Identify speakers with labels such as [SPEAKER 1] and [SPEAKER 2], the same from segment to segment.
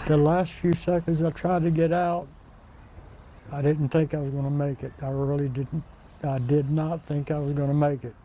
[SPEAKER 1] The last few seconds I tried to get out, I didn't think I was going to make it. I really didn't. I did not think I was going to make it.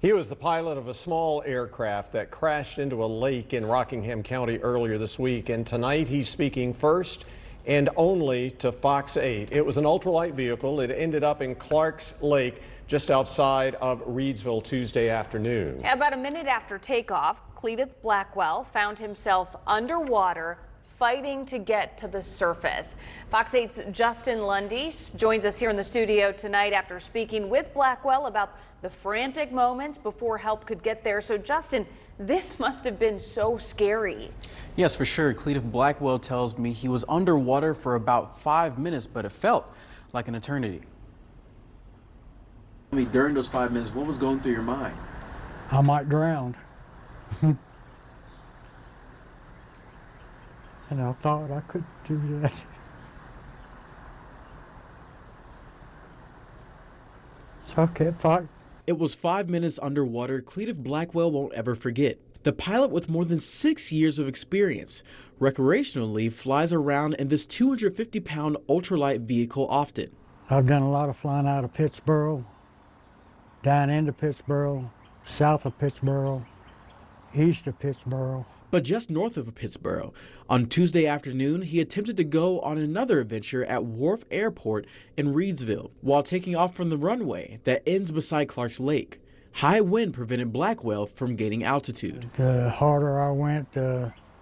[SPEAKER 2] He was the pilot of a small aircraft that crashed into a lake in Rockingham County earlier this week, and tonight he's speaking first and only to Fox 8. It was an ultralight vehicle. It ended up in Clarks Lake just outside of Reidsville Tuesday afternoon.
[SPEAKER 3] About a minute after takeoff, Cletus Blackwell found himself underwater fighting to get to the surface. Fox 8's Justin Lundy joins us here in the studio tonight after speaking with Blackwell about the frantic moments before help could get there. So Justin, this must have been so scary.
[SPEAKER 4] Yes, for sure. Cletus Blackwell tells me he was underwater for about 5 minutes, but it felt like an eternity. I mean, during those 5 minutes, what was going through your mind?
[SPEAKER 1] I might drown. And I thought I could do that. So I kept fighting.
[SPEAKER 5] It was 5 minutes underwater Cletus Blackwell won't ever forget. The pilot, with more than 6 years of experience, recreationally flies around in this 250-pound ultralight vehicle often.
[SPEAKER 1] I've done a lot of flying out of Pittsboro, down into Pittsboro, south of Pittsboro, east of Pittsboro.
[SPEAKER 5] But just north of Pittsboro, on Tuesday afternoon, he attempted to go on another adventure at Wharf Airport in Reidsville while taking off from the runway that ends beside Clarks Lake. High wind prevented Blackwell from gaining altitude.
[SPEAKER 1] The harder I went,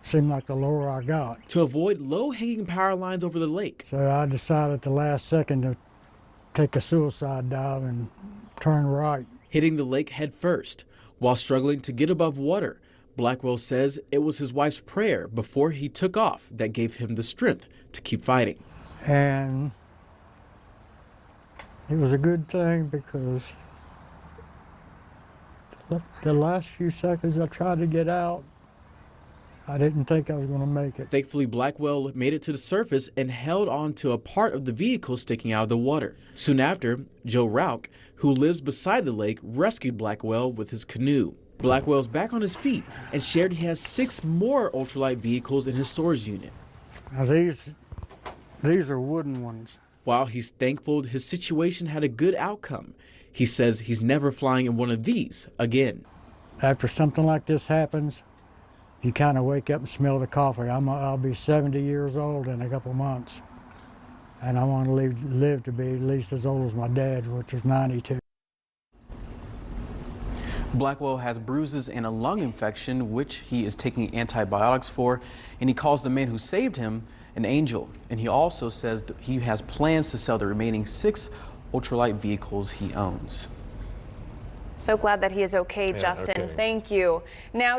[SPEAKER 1] seemed like the lower I got.
[SPEAKER 5] To avoid low-hanging power lines over the lake.
[SPEAKER 1] So I decided at the last second to take a suicide dive and turn right.
[SPEAKER 5] Hitting the lake head first while struggling to get above water. Blackwell says it was his wife's prayer before he took off that gave him the strength to keep fighting.
[SPEAKER 1] And it was a good thing because the last few seconds I tried to get out, I didn't think I was going to make it.
[SPEAKER 5] Thankfully, Blackwell made it to the surface and held on to a part of the vehicle sticking out of the water. Soon after, Joe Rauch, who lives beside the lake, rescued Blackwell with his canoe. Blackwell's back on his feet and shared he has 6 more ultralight vehicles in his storage unit.
[SPEAKER 1] Now these are wooden ones.
[SPEAKER 5] While he's thankful his situation had a good outcome, he says he's never flying in one of these again.
[SPEAKER 1] After something like this happens, you kind of wake up and smell the coffee. I'll be 70 years old in a couple months, and I want to live to be at least as old as my dad, which is 92.
[SPEAKER 4] Blackwell has bruises and a lung infection, which he is taking antibiotics for, and he calls the man who saved him an angel. And he also says that he has plans to sell the remaining 6 ultralight vehicles he owns.
[SPEAKER 3] So glad that he is okay, Justin.
[SPEAKER 2] Okay.
[SPEAKER 3] Thank you. Now